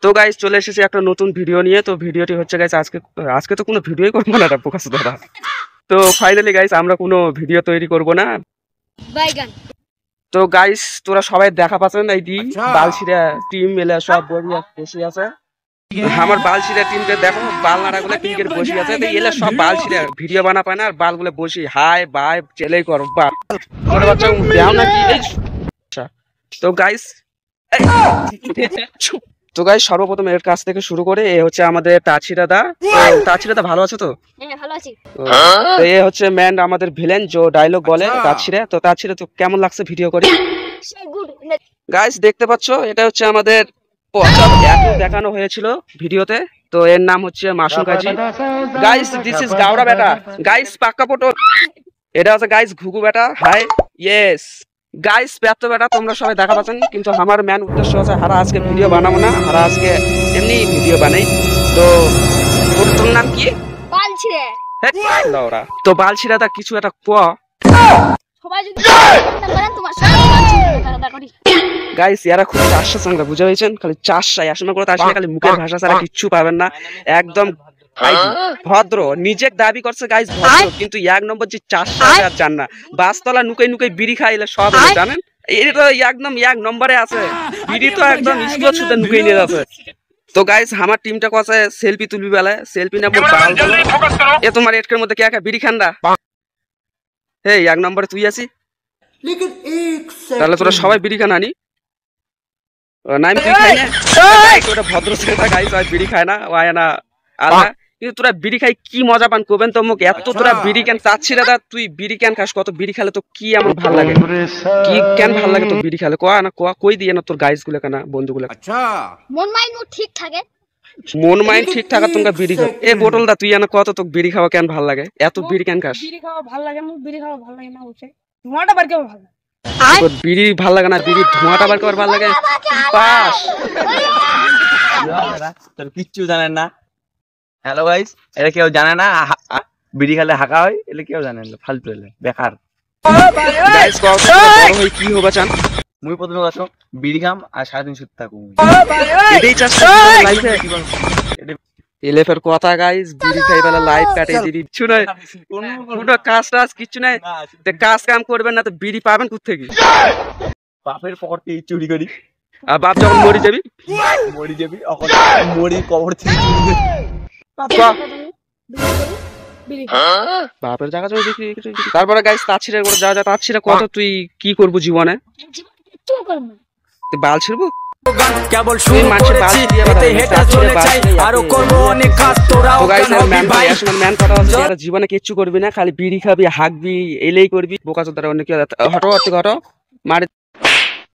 তো গাইস চলে এসেছি একটা নতুন ভিডিও নিয়ে। তো ভিডিওটি হচ্ছে গাইস আজকে তো কোনো ভিডিওই করবো না প্রকাশ দাদা। তো ফাইনালি গাইস আমরা কোনো ভিডিও তৈরি করব না। তো গাইস তোরা সবাই দেখা পাচ্ছেন এই দি বালছিরা টিম মেলে সব বসে আছে। আমার বালছিরা টিমকে দেখো বালনাড়াগুলো টিমকে বসে আছে। এলে সব বালছিরা ভিডিও বানা পায় না আর বালগুলো বসি হাই বাই চেলেই করো বাল তোর বাচ্চা দেও নাকি। তো গাইস সর্বপ্রথম এর কাছ থেকে শুরু করে এ হচ্ছে আমাদের তাছি দাদা। তাছি দাদা ভালো আছে তো? হ্যাঁ ভালো আছি। তো এ হচ্ছে ম্যান আমাদের ভিলেন যে ডায়লগ বলে তাছিরা। তো তাছিরা তো কেমন লাগছে ভিডিও করে? গাইস দেখতে পাচ্ছ এটা হচ্ছে আমাদের দেখানো হয়েছিল ভিডিওতে। তো এর নাম হচ্ছে মাসুম কাজী। গাইস দিস ইজ গাওড়া বেটা। গাইস পাক্কা পটো। এটা হচ্ছে গাইস ঘুঘু বেটা। হাই ইয়েস গাইস ব্যর্থ বেটা তোমরা সবাই দেখা পাচ্ছেন। কিন্তু আমার ম্যান উদ্দেশ্য আছে হারা আজকে ভিডিও বানাবো না, হারা আজকে এমনি ভিডিও বানাই। তো তোর নাম কি? বালছিরে। লাউরা তো বালছিরা তা কিছু একটা সবাই যদি করেন তোমার সাথে বালছিরে করি। গাইস এরা খুব চাষা চাংরা বুঝা পেয়েছেন, খালি চাষাই আসলে করে আসলে খালি মুখের ভাষা ছাড়া কিচ্ছু পাবেন না। একদম ভদ্র নিজে দাবি করছে গাইস ভদ্র, কিন্তু এক নম্বর যে চাষা আর জান না বাসতলা নুকাই নুকাই বিড়ি খাইলে সব জানেন। এটা একদম এক নম্বরে আছে, বিড়ি তো একদম স্কুল শুধু নুকাই নিয়ে যাচ্ছে। তো গাইস আমার টিমটা কছে সেলফি তুলবি বেলা সেলফি না বাল এ তোমার এটকের মধ্যে কে একা বিড়ি খান্ডা। এই এক নম্বরে তুই আছি, তাহলে তোরা সবাই বিড়ি খান আনি নাম তুই খাই না। ওটা ভদ্র ছেলেটা গাইস আর বিড়ি খায় না ওয়ায় না আলা। কিন্তু তোরা বিড়ি খাই কি মজা পান কবেন তো মুখ এত তোরা বিড়ি কেন চাচ্ছি দাদা। তুই বিড়ি কেন খাস? কত বিড়ি খেলে তো কি এমন ভাল লাগে? কি কেন ভাল লাগে তোর বিড়ি খেলে? কোয়া না কোয়া কই দিয়ে না তোর গাইস গুলো কেনা বন্ধুগুলো। মন মাইন্ড ঠিক থাকে, মন মাইন্ড ঠিক থাকা তোমরা বিড়ি খাও। এ বোতলটা তুই না কত তোকে বিড়ি খাওয়া কেন ভাল লাগে? এত বিড়ি কেন খাস? বিড়ি খাওয়া ভাল লাগে না, বিড়ি খাওয়া ভাল লাগে না বলছে ধোঁয়াটা বার কেমন ভালো। তোর বিড়ি ভাল লাগে না, বিড়ি ধোঁয়াটা বার করার ভাল লাগে। পাস তোর কিচ্ছু জানেন না। হ্যালো গাইস, এটা কেউ জানে না বিড়ি খেলে হাঁকা হয়, এটা কেউ জানে না, ফালতু এলে বেকার। গাইস কত বড় হই কি হবে চান? মুই প্রথমে কাছো বিড়ি খাম আর সারাদিন শুতে থাকুম। এটাই চাস লাইফে এলেফের কথা গাইস। বিড়ি খাই বেলা লাইফ কাটে দিবি কিছু নাই, কোনো কাজ টাজ কিছু নাই। কাজ কাম করবেন না তো বিড়ি পাবেন কোথা থেকে? বাপের পকেট থেকে চুরি করি। আর বাপ যখন মরি যাবি মরি কবর থেকে চুরি করি। বাপের জায়গা জমি বিক্রি। তারপরে গাইস তাছিরা করে যা তাছিরা কত তুই কি করবো জীবনে? বাল ছিড়বো কেবল শুরু করেছি এতে হেটা চলে চাই আরো করব অনেক কাজ তোরা কেন হবি ভাই। ম্যান কথা হচ্ছে এরা জীবনে কিচ্ছু করবি না, খালি বিড়ি খাবি হাঁকবি এলেই করবি বোকা চোদারা অনেক। হটো মারে